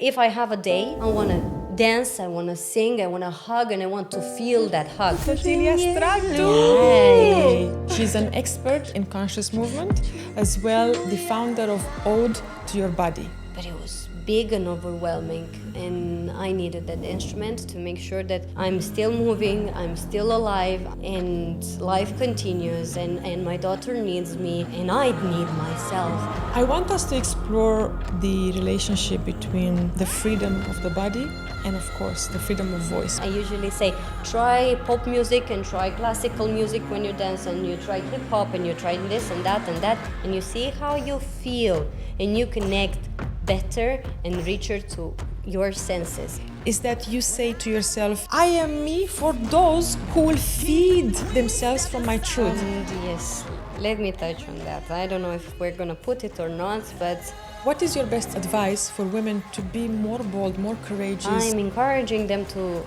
If I have a day, I want to dance, I want to sing, I want to hug, and I want to feel that hug. Otilia Stratu! Yay. She's an expert in conscious movement, as well the founder of Ode to Your Body. But it was big and overwhelming, and I needed that instrument to make sure that I'm still moving, I'm still alive, and life continues, and my daughter needs me, and I need myself. I want us to explore the relationship between the freedom of the body and, of course, the freedom of voice. I usually say, try pop music and try classical music when you dance, and you try hip hop and you try this and that, and you see how you feel, and you connect better and richer to your senses. Is that you say to yourself, I am me for those who will feed themselves from my truth. And yes, let me touch on that. I don't know if we're gonna put it or not, but What is your best advice for women to be more bold, more courageous? I'm encouraging them to.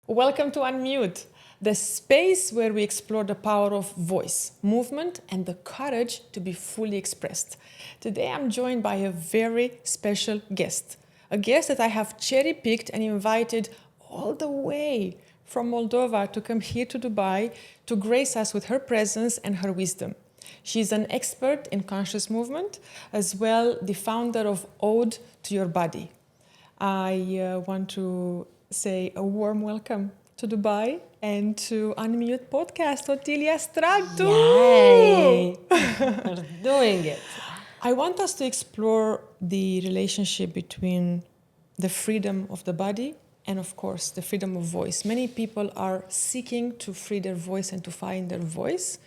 Welcome to UnMute, the space where we explore the power of voice, movement, and the courage to be fully expressed. Today I'm joined by a very special guest, a guest that I have cherry-picked and invited all the way from Moldova to come here to Dubai to grace us with her presence and her wisdom. She's an expert in conscious movement, as well the founder of Ode to Your Body. I want to say a warm welcome to Dubai and to UnMute podcast, Otilia Stratu. Yay! We're doing it. I want us to explore the relationship between the freedom of the body and, of course, the freedom of voice. Many people are seeking to free their voice and to find their voice,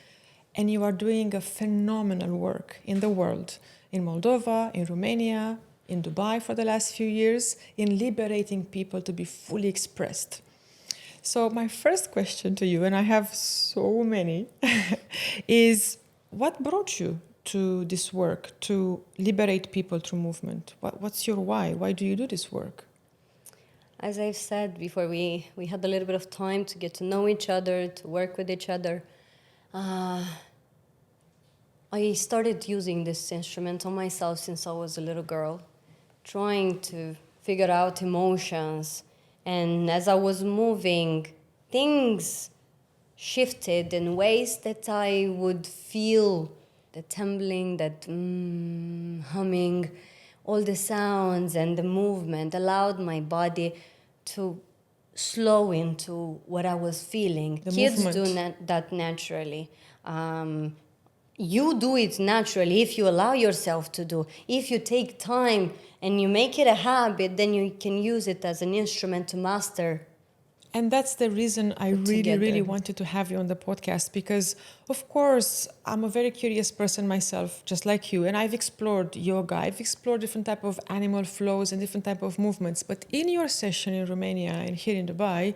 and you are doing a phenomenal work in the world, in Moldova, in Romania, in Dubai for the last few years, in liberating people to be fully expressed. So my first question to you, and I have so many, is what brought you to this work, to liberate people through movement? What's your why? Why do you do this work? As I've said before, we had a little bit of time to get to know each other, to work with each other. I started using this instrument on myself since I was a little girl, trying to figure out emotions. And as I was moving, things shifted in ways that I would feel the trembling, that humming, all the sounds and the movement allowed my body to slow into what I was feeling. The Kids movement. do that naturally. You do it naturally if you allow yourself to do. If you take time and you make it a habit, then you can use it as an instrument to master. And that's the reason I really wanted to have you on the podcast, because, of course, I'm a very curious person myself, just like you, and I've explored yoga, I've explored different type of animal flows and different type of movements. But in your session in Romania and here in Dubai,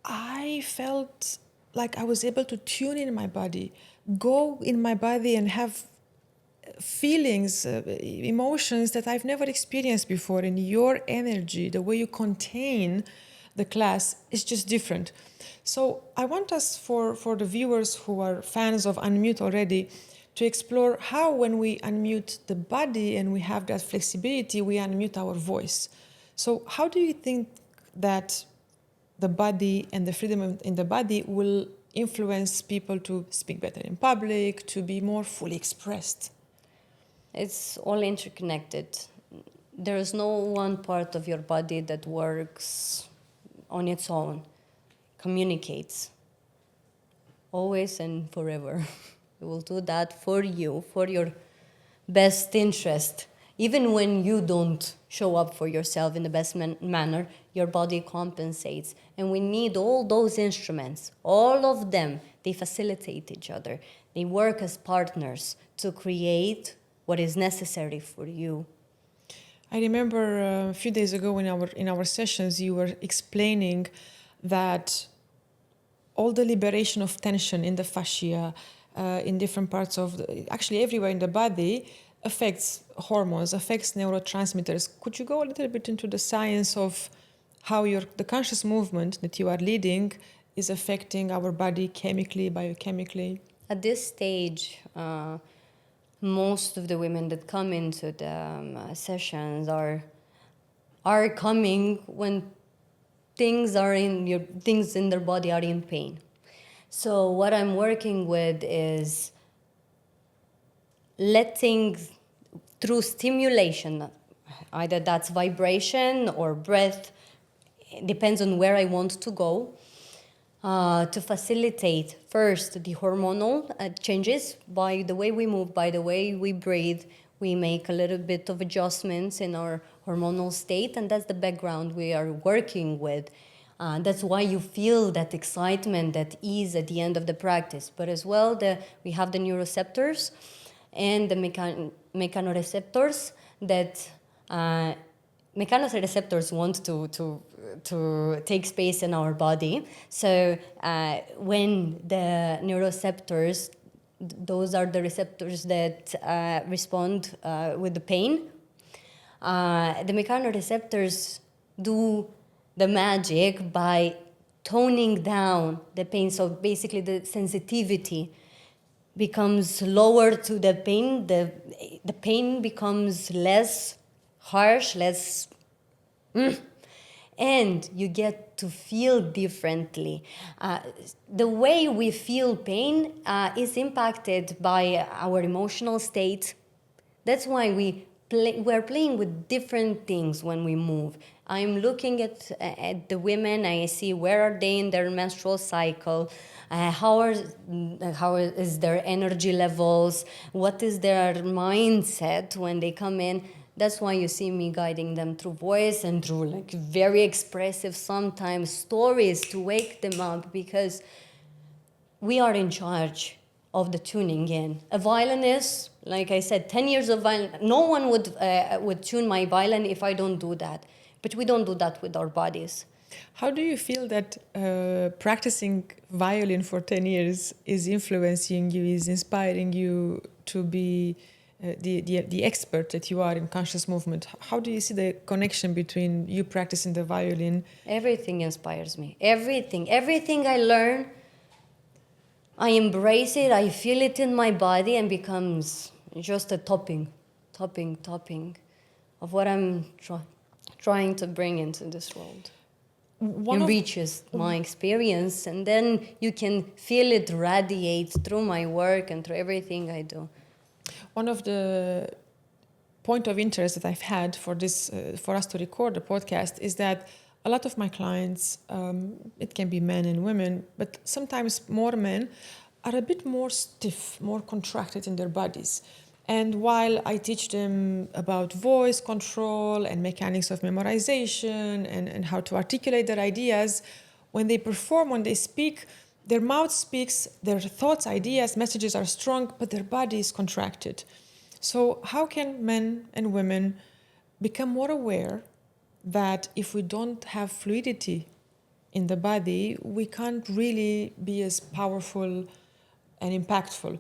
I felt like I was able to tune in my body, go in my body and have feelings, emotions that I've never experienced before. And your energy, the way you contain the class is just different. So I want us, for the viewers who are fans of UnMute already, to explore how when we unmute the body and we have that flexibility, we unmute our voice. So how do you think that the body and the freedom in the body will influence people to speak better in public, to be more fully expressed? It's all interconnected. There is no one part of your body that works on its own, communicates always and forever. It will do that for you, for your best interest. Even when you don't show up for yourself in the best manner, your body compensates. And we need all those instruments, all of them. They facilitate each other. They work as partners to create what is necessary for you. I remember a few days ago in our sessions, you were explaining that all the liberation of tension in the fascia, in different parts of actually everywhere in the body, affects hormones, affects neurotransmitters. Could you go a little bit into the science of how the conscious movement that you are leading is affecting our body chemically, biochemically? At this stage, most of the women that come into the sessions are coming when things in their body are in pain. So what I'm working with is letting, through stimulation, either that's vibration or breath, it depends on where I want to go, to facilitate first the hormonal changes by the way we move, by the way we breathe. We make a little bit of adjustments in our hormonal state, and that's the background we are working with. That's why you feel that excitement, that ease at the end of the practice. But as well, we have the neuroreceptors and the mechanoreceptors that mechanoreceptors want to take space in our body. So when the neuroreceptors, those are the receptors that respond with the pain, the mechanoreceptors do the magic by toning down the pain. So basically the sensitivity becomes lower to the pain. The pain becomes less harsh, less... and you get to feel differently. The way we feel pain is impacted by our emotional state. That's why we're playing with different things when we move. I'm looking at the women. I see where are they in their menstrual cycle, how is their energy levels, what is their mindset when they come in. That's why you see me guiding them through voice and through like very expressive sometimes stories to wake them up, because we are in charge of the tuning in. A violinist, like I said, 10 years of violin, no one would tune my violin if I don't do that. But we don't do that with our bodies. How do you feel that practicing violin for 10 years is influencing you, is inspiring you to be the expert that you are in conscious movement? How do you see the connection between you practicing the violin? Everything inspires me. Everything I learn, I embrace it, I feel it in my body, and becomes just a topping of what I'm trying to bring into this world. Enriches my experience, and then you can feel it radiate through my work and through everything I do. One of the point of interest that I've had for this, for us to record the podcast, is that a lot of my clients, it can be men and women, but sometimes more men, are a bit more stiff, more contracted in their bodies. And while I teach them about voice control and mechanics of memorization and how to articulate their ideas, when they perform, when they speak, their mouth speaks, their thoughts, ideas, messages are strong, but their body is contracted. So how can men and women become more aware that if we don't have fluidity in the body, we can't really be as powerful and impactful?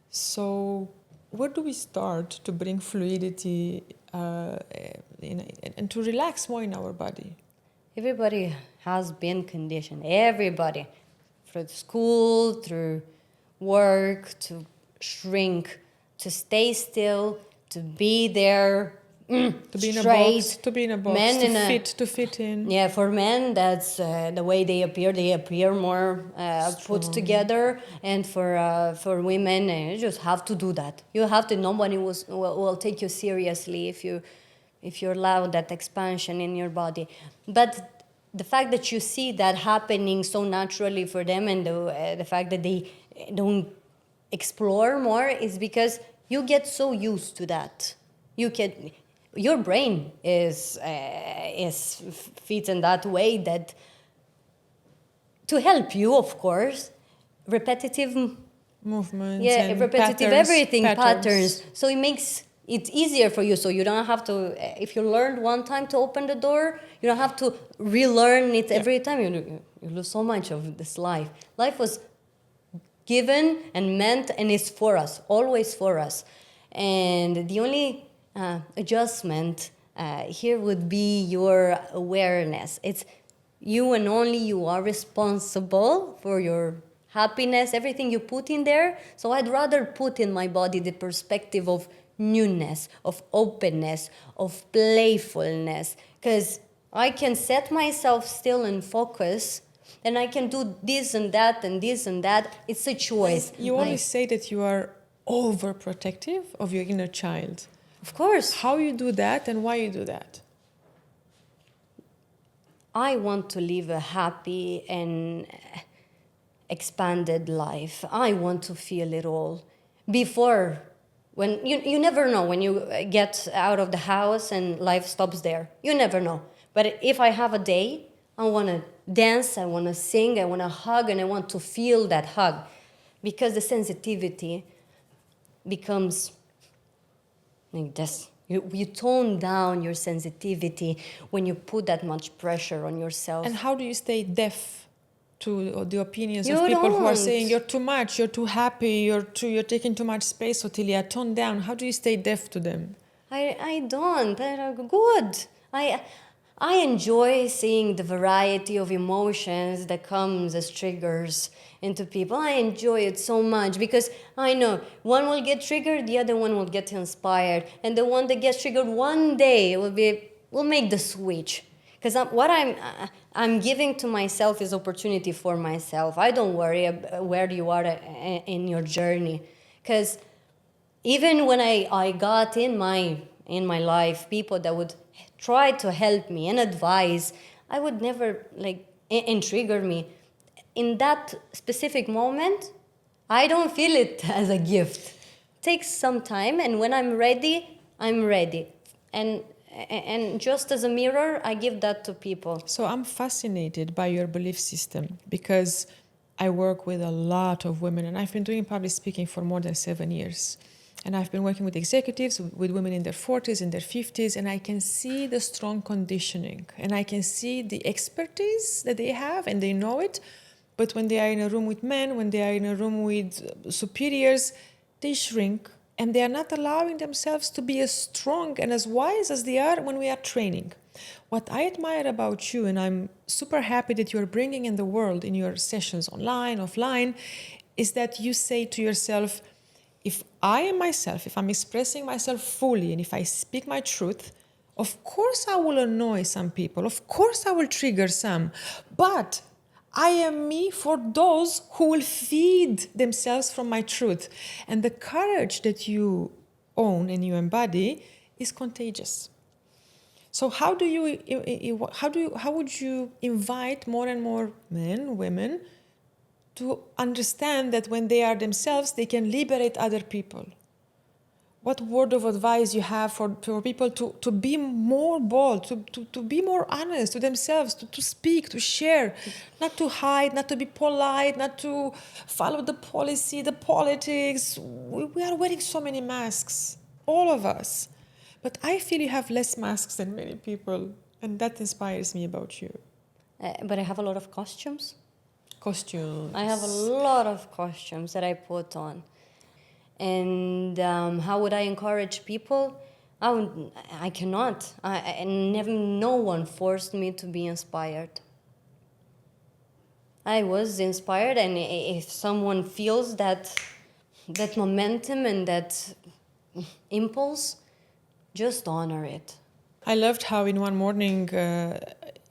So where do we start to bring fluidity and to relax more in our body? Everybody has been conditioned. Everybody, through school, through work, to shrink, to stay still, to be there, to be straight, in a box, to fit in. Yeah, for men, that's the way they appear more put together, and for women, you just have to do that. You have to. Nobody will take you seriously if you allow that expansion in your body. But the fact that you see that happening so naturally for them, and the fact that they don't explore more, is because you get so used to that. Your brain is fit in that way that, to help you, of course, repetitive movements, and repetitive patterns. So it makes it easier for you. So you don't have to, if you learned one time to open the door, you don't have to relearn it every time. You lose so much of this life. Life was given and meant, and is for us, always for us. And the only adjustment here would be your awareness. It's you and only you are responsible for your happiness, everything you put in there. So I'd rather put in my body the perspective of newness, of openness, of playfulness, because I can set myself still and focus, and I can do this and that and this and that. It's a choice. You always say that you are overprotective of your inner child. Of course. How you do that and why you do that? I want to live a happy and expanded life. I want to feel it all. Before, when you never know when you get out of the house and life stops there. You never know. But if I have a day, I want to dance, I want to sing, I want to hug, and I want to feel that hug. Because the sensitivity becomes like this. You tone down your sensitivity when you put that much pressure on yourself. And how do you stay deaf to the opinions of people who are saying you're too much, you're too happy, you're taking too much space, Otilia, tone down? How do you stay deaf to them? I don't. Good. I enjoy seeing the variety of emotions that comes as triggers into people. I enjoy it so much because I know one will get triggered, the other one will get inspired, and the one that gets triggered one day will make the switch. Because what I'm giving to myself is opportunity for myself. I don't worry where you are in your journey, because even when I got in my life people that would try to help me and advise, I would never and trigger me. In that specific moment, I don't feel it as a gift. It takes some time, and when I'm ready, I'm ready. And just as a mirror, I give that to people. So I'm fascinated by your belief system because I work with a lot of women, and I've been doing public speaking for more than 7 years. And I've been working with executives, with women in their 40s, in their 50s, and I can see the strong conditioning. And I can see the expertise that they have, and they know it. But when they are in a room with men, when they are in a room with superiors, they shrink, and they are not allowing themselves to be as strong and as wise as they are when we are training. What I admire about you, and I'm super happy that you're bringing in the world in your sessions online, offline, is that you say to yourself, if I am myself, if I'm expressing myself fully, and if I speak my truth, of course I will annoy some people, of course I will trigger some, but I am me for those who will feed themselves from my truth. And the courage that you own and you embody is contagious. So how would you invite more and more men, women, to understand that when they are themselves, they can liberate other people? What word of advice you have for people to be more bold, to be more honest to themselves, to speak, to share, not to hide, not to be polite, not to follow the policy, the politics. We are wearing so many masks, all of us. But I feel you have less masks than many people, and that inspires me about you. But I have a lot of costumes. Costumes. I have a lot of costumes that I put on. And how would I encourage people? I cannot. No one forced me to be inspired. I was inspired, and if someone feels that momentum and that impulse, just honor it. I loved how in one morning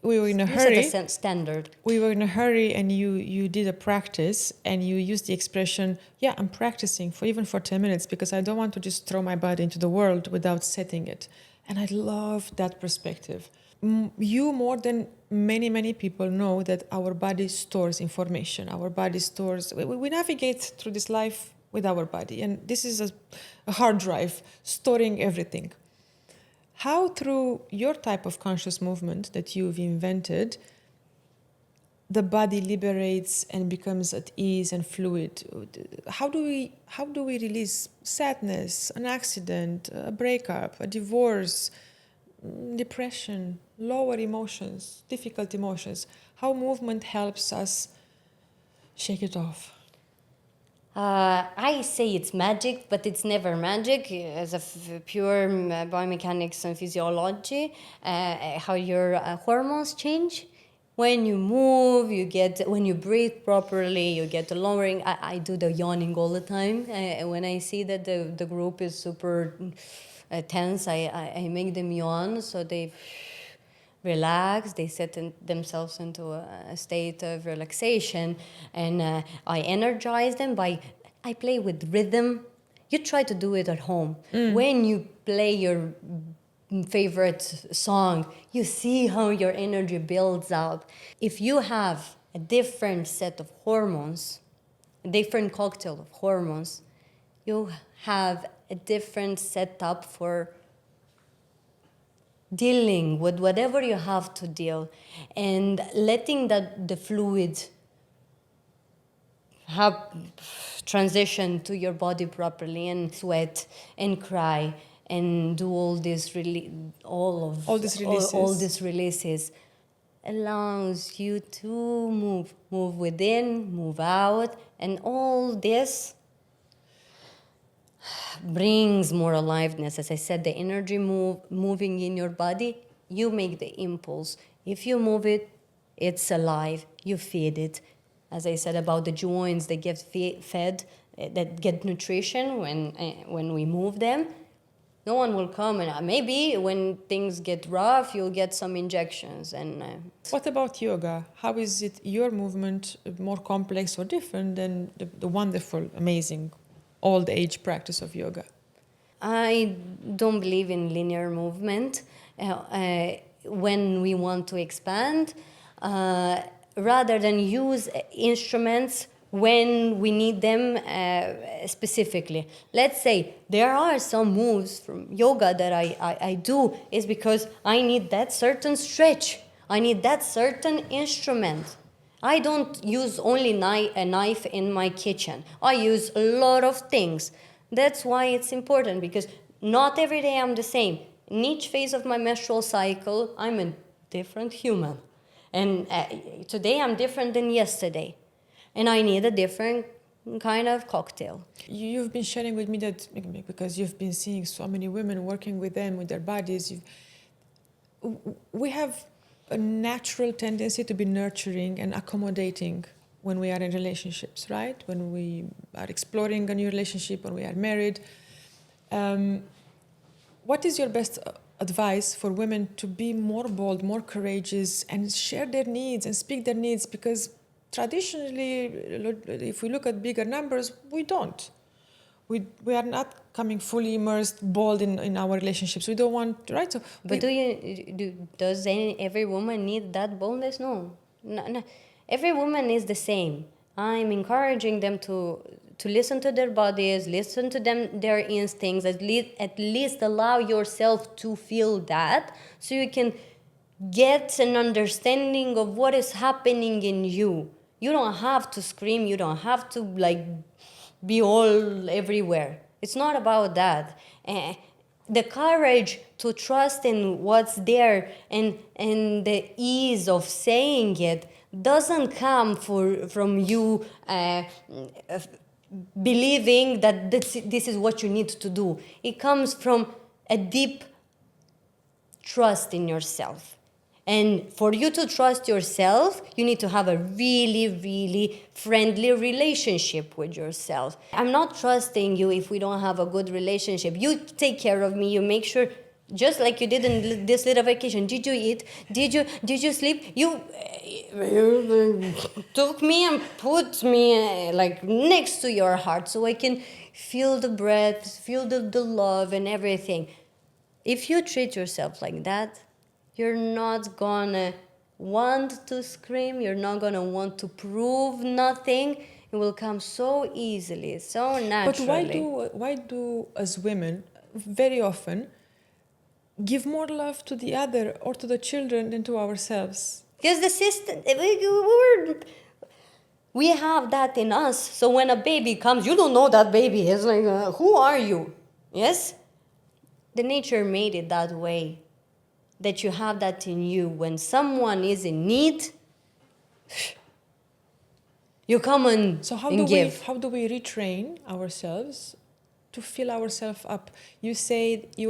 we were in a hurry. You set a standard. We were in a hurry, and you did a practice, and you used the expression, yeah, I'm practicing even for 10 minutes because I don't want to just throw my body into the world without setting it. And I love that perspective. You, more than many, many people, know that our body stores information. Our body stores... We navigate through this life with our body, and this is a hard drive storing everything. How, through your type of conscious movement that you've invented, the body liberates and becomes at ease and fluid? How do we release sadness, an accident, a breakup, a divorce, depression, lower emotions, difficult emotions? How movement helps us shake it off? I say it's magic, but it's never magic. As a pure biomechanics and physiology, how your hormones change, When you move, when you breathe properly, you get a lowering. I do the yawning all the time. When I see that the group is super tense, I make them yawn so they relax. They set themselves into a state of relaxation, and I energize them I play with rhythm. You try to do it at home. When you play your favorite song, you see how your energy builds up. If you have a different set of hormones, a different cocktail of hormones, you have a different setup for dealing with whatever you have to deal, and letting the fluid have transition to your body properly, and sweat and cry and do all these All these releases. all these releases allows you to move within, move out, and all this brings more aliveness. As I said, the energy moving in your body, you make the impulse. If you move it, it's alive. You feed it. As I said about the joints, they get fed, that get nutrition when we move them. No one will come, and maybe when things get rough, you'll get some injections. And what about yoga? How is it your movement more complex or different than the wonderful, amazing, old age practice of yoga? I don't believe in linear movement. When we want to expand, rather than use instruments when we need them specifically. Let's say there are some moves from yoga that I do is because I need that certain stretch. I need that certain instrument. I don't use only a knife in my kitchen. I use a lot of things. That's why it's important, because not every day I'm the same. In each phase of my menstrual cycle, I'm a different human. And today I'm different than yesterday. And I need a different kind of cocktail. You've been sharing with me that, because you've been seeing so many women, working with them, with their bodies, we have a natural tendency to be nurturing and accommodating when we are in relationships, right? When we are exploring a new relationship, when we are married. What is your best advice for women to be more bold, more courageous, and share their needs and speak their needs? Because traditionally, if we look at bigger numbers, we don't. We are not coming fully immersed, bold in our relationships. We don't want, right? So but does every woman need that boldness? No. Every woman is the same. I'm encouraging them to listen to their bodies, listen to their instincts, at least allow yourself to feel that, so you can get an understanding of what is happening in you. You don't have to scream, you don't have to be all everywhere. It's not about that. The courage to trust in what's there, and the ease of saying it doesn't come from you believing that this is what you need to do. It comes from a deep trust in yourself. And for you to trust yourself, you need to have a really, really friendly relationship with yourself. I'm not trusting you if we don't have a good relationship. You take care of me, you make sure, just like you did in this little vacation. Did you eat? Did you sleep? You took me and put me next to your heart so I can feel the breath, feel the love and everything. If you treat yourself like that, you're not gonna want to scream. You're not gonna want to prove nothing. It will come so easily, so naturally. But why do as women very often give more love to the other or to the children than to ourselves? Because the system, we have that in us. So when a baby comes, you don't know that baby is who are you? Yes? The nature made it that way, that you have that in you. When someone is in need, you come and give. How do we retrain ourselves to fill ourselves up? You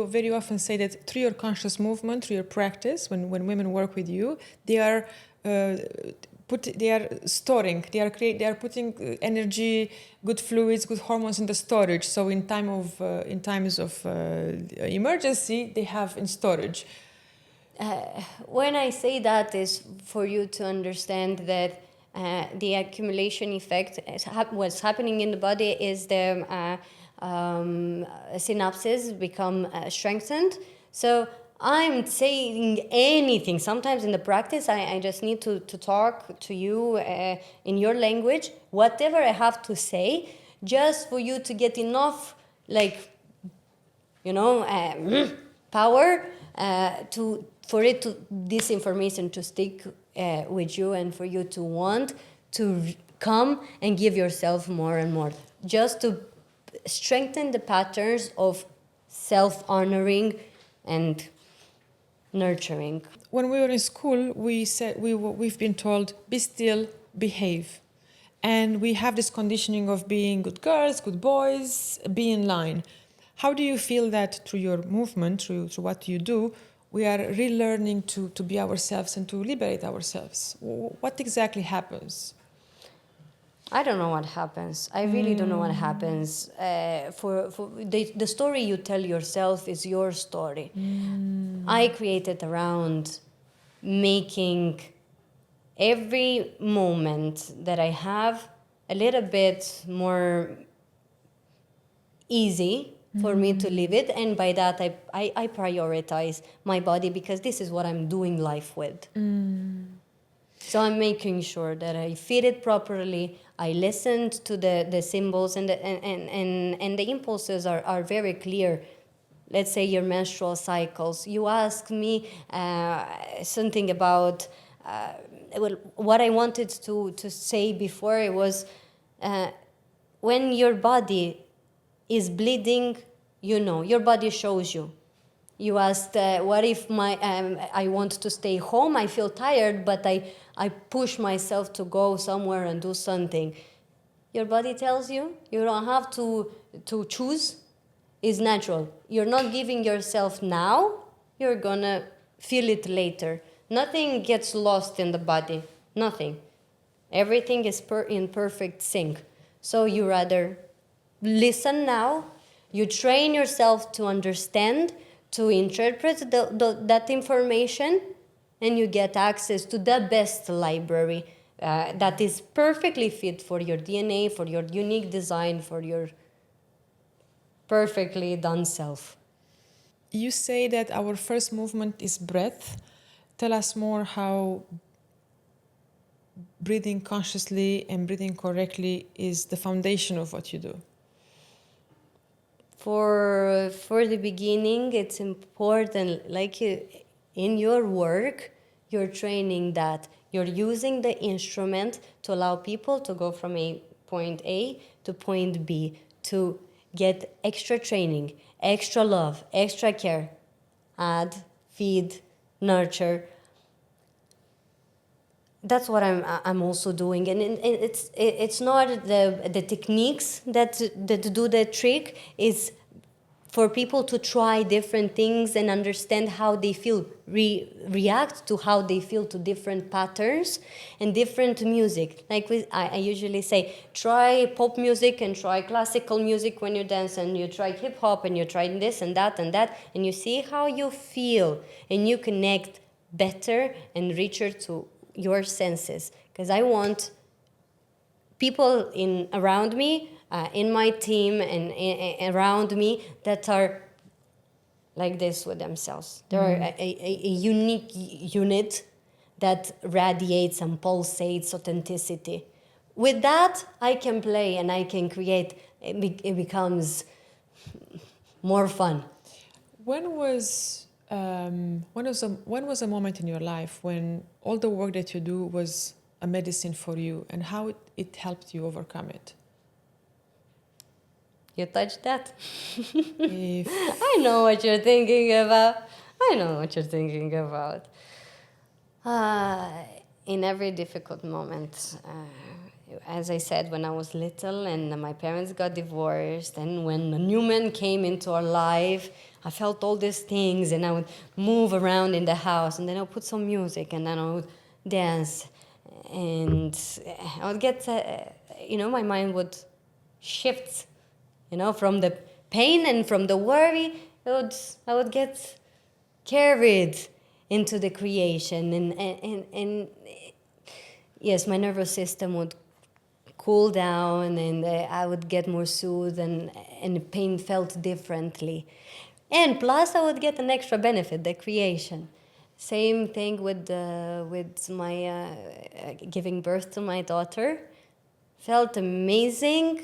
very often say that through your conscious movement, through your practice, when women work with you, they are they are storing, they are putting energy, good fluids, good hormones in the storage. So in times of emergency, they have in storage. When I say that is for you to understand that the accumulation effect, what's happening in the body is the synapses become strengthened. So I'm saying anything. Sometimes in the practice, I just need to talk to you in your language, whatever I have to say, just for you to get enough, power for this information to stick with you, and for you to want to come and give yourself more and more, just to strengthen the patterns of self-honoring and nurturing. When we were in school, we've been told, be still, behave. And we have this conditioning of being good girls, good boys, be in line. How do you feel that through your movement, through what you do, we are relearning to be ourselves and to liberate ourselves? What exactly happens? I don't know what happens. I really don't know what happens. For the story you tell yourself is your story. I created around making every moment that I have a little bit more easy for me to live it, and by that I prioritize my body, because this is what I'm doing life with. So I'm making sure that I feed it properly. I listened to the symbols, and the impulses are very clear. Let's say your menstrual cycles. You asked me something about what I wanted to say before. It was when your body is bleeding, your body shows you. You asked, what if I want to stay home, I feel tired, but I push myself to go somewhere and do something. Your body tells you, you don't have to choose. It's natural. You're not giving yourself now, you're gonna feel it later. Nothing gets lost in the body, nothing. Everything is in perfect sync. So you rather listen now, you train yourself to understand, to interpret that information, and you get access to the best library that is perfectly fit for your DNA, for your unique design, for your perfectly done self. You say that our first movement is breath. Tell us more how breathing consciously and breathing correctly is the foundation of what you do. For the beginning, it's important, in your work, you're training that. You're using the instrument to allow people to go from point A to point B, to get extra training, extra love, extra care, add, feed, nurture. That's what I'm also doing, and it's not the techniques that do the trick. It's for people to try different things and understand how they feel, react to how they feel to different patterns and different music. I usually say, try pop music and try classical music when you dance, and you try hip hop and you try this and that, and you see how you feel, and you connect better and richer to your senses. Because I want people around me, in my team and around me, that are like this with themselves. They're a unique unit that radiates and pulsates authenticity. With that, I can play and I can create. It becomes more fun. When was a moment in your life when all the work that you do was a medicine for you, and how it helped you overcome it? You touched that? I know what you're thinking about. In every difficult moment, as I said, when I was little and my parents got divorced, and when a new man came into our life, I felt all these things, and I would move around in the house, and then I would put some music, and then I would dance, and I would get, my mind would shift, from the pain and from the worry. I would get carried into the creation, and yes, my nervous system would cool down, and I would get more soothed, and the pain felt differently. And plus, I would get an extra benefit, the creation. Same thing with my giving birth to my daughter. Felt amazing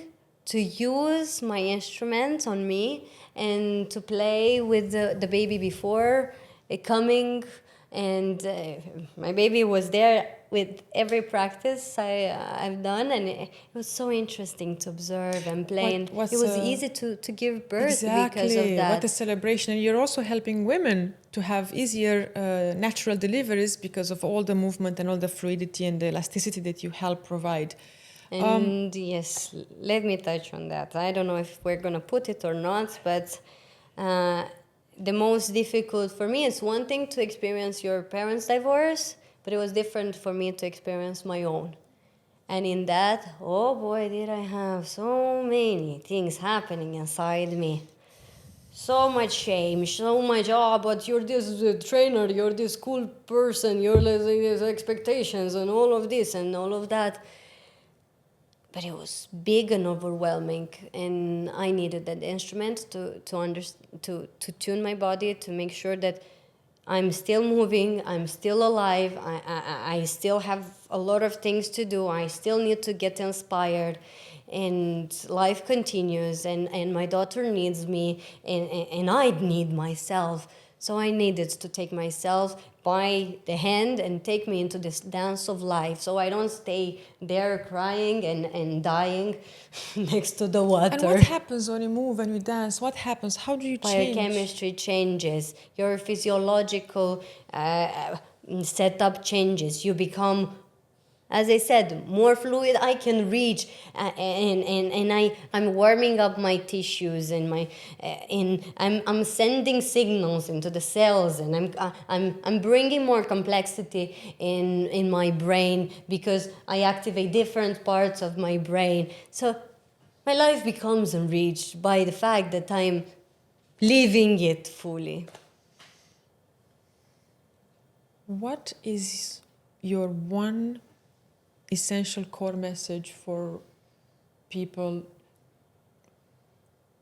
to use my instrument on me and to play with the baby before it coming. And my baby was there with every practice I've done, and it was so interesting to observe and play. And it was easy to give birth because of that. What a celebration. And you're also helping women to have easier natural deliveries because of all the movement and all the fluidity and the elasticity that you help provide. And yes, let me touch on that. I don't know if we're going to put it or not, but the most difficult for me is one thing to experience your parents' divorce, but it was different for me to experience my own. And in that, oh boy, did I have so many things happening inside me. So much shame, so much, but you're this trainer, you're this cool person, you're these expectations and all of this and all of that. But it was big and overwhelming, and I needed that instrument to tune my body, to make sure that I'm still moving, I'm still alive, I still have a lot of things to do, I still need to get inspired, and life continues, and my daughter needs me, and I need myself. So I needed to take myself by the hand and take me into this dance of life, so I don't stay there crying and dying next to the water. And what happens when you move and you dance? What happens? How do you change? Biochemistry changes. Your physiological setup changes. You become, as I said, more fluid. I can reach, and I'm warming up my tissues, and I'm sending signals into the cells, and I'm bringing more complexity in my brain because I activate different parts of my brain. So my life becomes enriched by the fact that I'm living it fully. What is your one essential core message for people?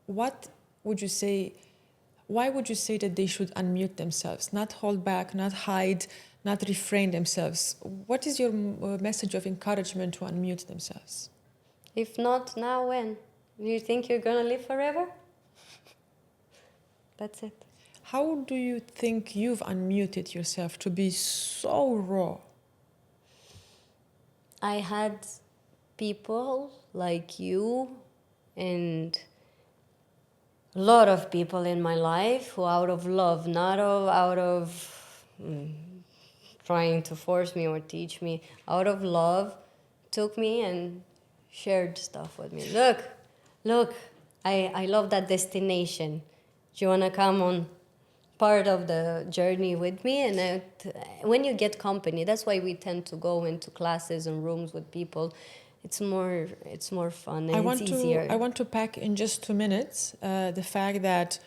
What would you say? Why would you say that they should unmute themselves, not hold back, not hide, not refrain themselves? What is your message of encouragement to unmute themselves? If not now, when? Do you think you're gonna live forever? That's it. How do you think you've unmuted yourself to be so raw? I had people like you and a lot of people in my life who, out of love, not out of trying to force me or teach me, out of love, took me and shared stuff with me. Look, I love that destination. Do you want to come on part of the journey with me? And when you get company, that's why we tend to go into classes and rooms with people. It's more fun and it's easier. I want to pack in just 2 minutes the fact that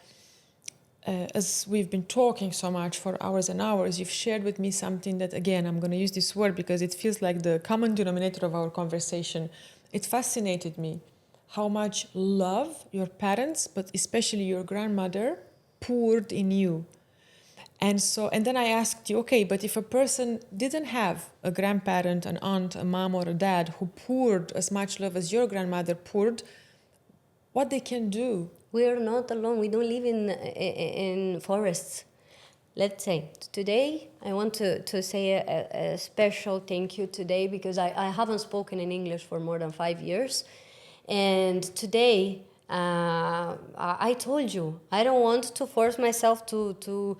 as we've been talking so much for hours and hours, you've shared with me something that, again, I'm going to use this word because it feels like the common denominator of our conversation. It fascinated me how much love your parents, but especially your grandmother, poured in you. And then I asked you, okay, but if a person didn't have a grandparent, an aunt, a mom, or a dad who poured as much love as your grandmother poured, what they can do? We're not alone. We don't live in forests. Let's say today, I want to say a special thank you today because I haven't spoken in English for more than 5 years. And today, I told you, I don't want to force myself to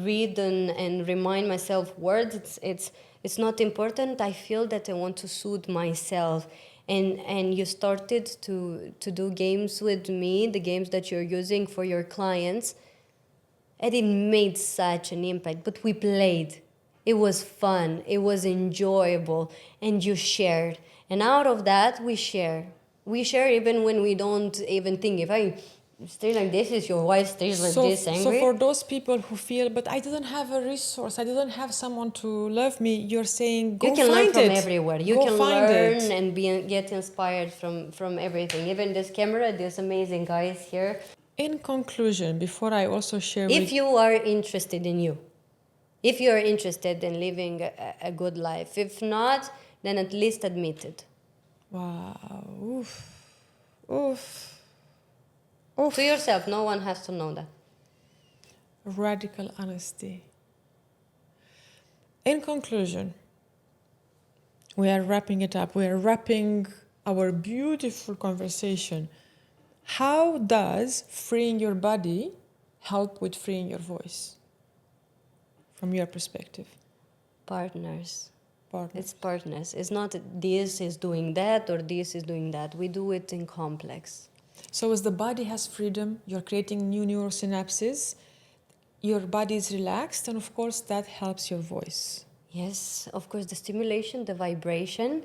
read and remind myself words. It's not important. I feel that I want to soothe myself. And you started to do games with me, the games that you're using for your clients. And it made such an impact. But we played. It was fun. It was enjoyable. And you shared. And out of that, we share. We share even when we don't even think. If I stay like this, is your wife stays like this, angry? So for those people who feel, but I didn't have a resource, I didn't have someone to love me, you're saying, go find it. You can learn from everywhere. You can learn it. and get inspired from everything. Even this camera, these amazing guys here. In conclusion, before I also share if you are interested in you, if you are interested in living a good life, if not, then at least admit it. Wow. Oof. Oof. Oof. To yourself, no one has to know that. Radical honesty. In conclusion, we are wrapping it up. We are wrapping our beautiful conversation. How does freeing your body help with freeing your voice? From your perspective. Partners. It's partners. It's not this is doing that or this is doing that. We do it in complex. So as the body has freedom, you're creating new neural synapses, your body is relaxed, and of course that helps your voice. Yes, of course, the stimulation, the vibration.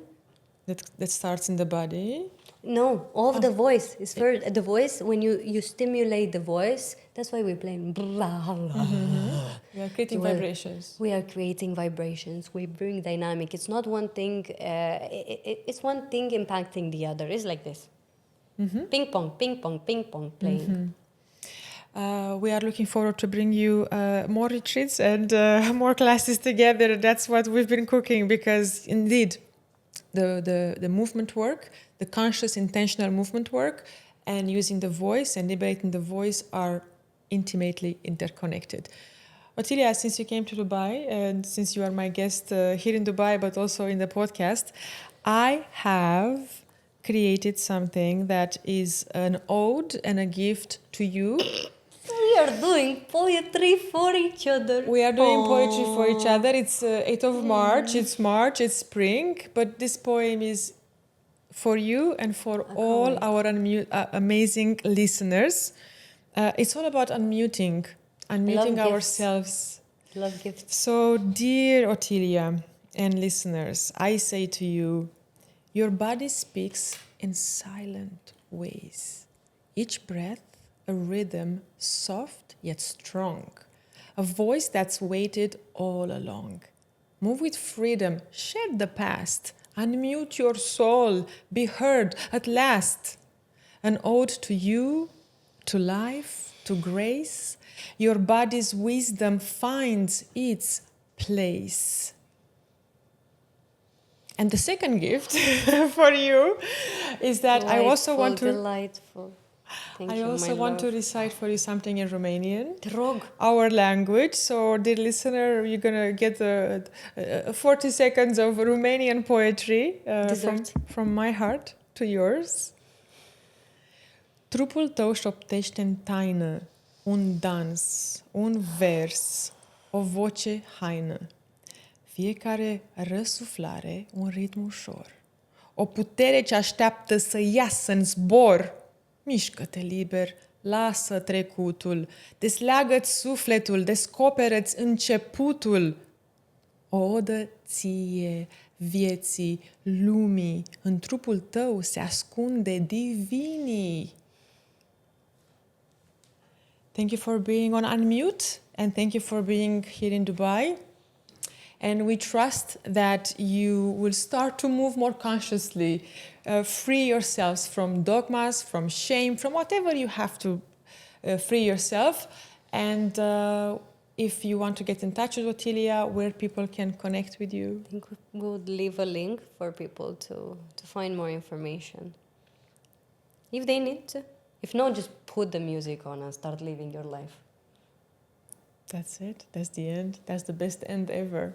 That starts in the body? No, the voice. Is first, the voice, when you stimulate the voice, that's why we're playing blah, blah. Mm-hmm. We are creating vibrations. We are creating vibrations. We bring dynamic. It's not one thing, it's one thing impacting the other. It's like this. Mm-hmm. Ping pong, ping pong, ping pong, playing. Mm-hmm. We are looking forward to bring you more retreats and more classes together. That's what we've been cooking, because indeed, the movement work, the conscious intentional movement work, and using the voice and liberating the voice are intimately interconnected. Otilia, since you came to Dubai and since you are my guest here in Dubai but also in the podcast, I have created something that is an ode and a gift to you. We are doing poetry for each other. We are doing poetry for each other. It's 8th of March. It's March. It's spring. But this poem is for you and for all our amazing listeners. It's all about unmuting ourselves. Love gifts. So, dear Otilia and listeners, I say to you, your body speaks in silent ways. Each breath, a rhythm, soft yet strong. A voice that's waited all along. Move with freedom, shed the past, unmute your soul, be heard at last. An ode to you, to life, to grace. Your body's wisdom finds its place. And the second gift for you is that I also want to... Delightful. I also want to recite for you something in Romanian. Te rog. Our language. So, dear listener, you're going to get 40 seconds of Romanian poetry from my heart to yours. Trupul tău șoptește în taină un dans, un vers, o voce haină. Fiecare răsuflare un ritm ușor. O putere ce așteaptă să iasă în zbor. Mișcă-te liber, lasă trecutul, desleagă-ți sufletul, descoperă-ți începutul. O odă ție, vieții, lumii, în trupul tău se ascunde divinii. Thank you for being on UnMute, and thank you for being here in Dubai. And we trust that you will start to move more consciously, free yourselves from dogmas, from shame, from whatever you have to free yourself. And if you want to get in touch with Otilia, where people can connect with you? I think we would leave a link for people to find more information. If they need to. If not, just put the music on and start living your life. That's it. That's the end. That's the best end ever.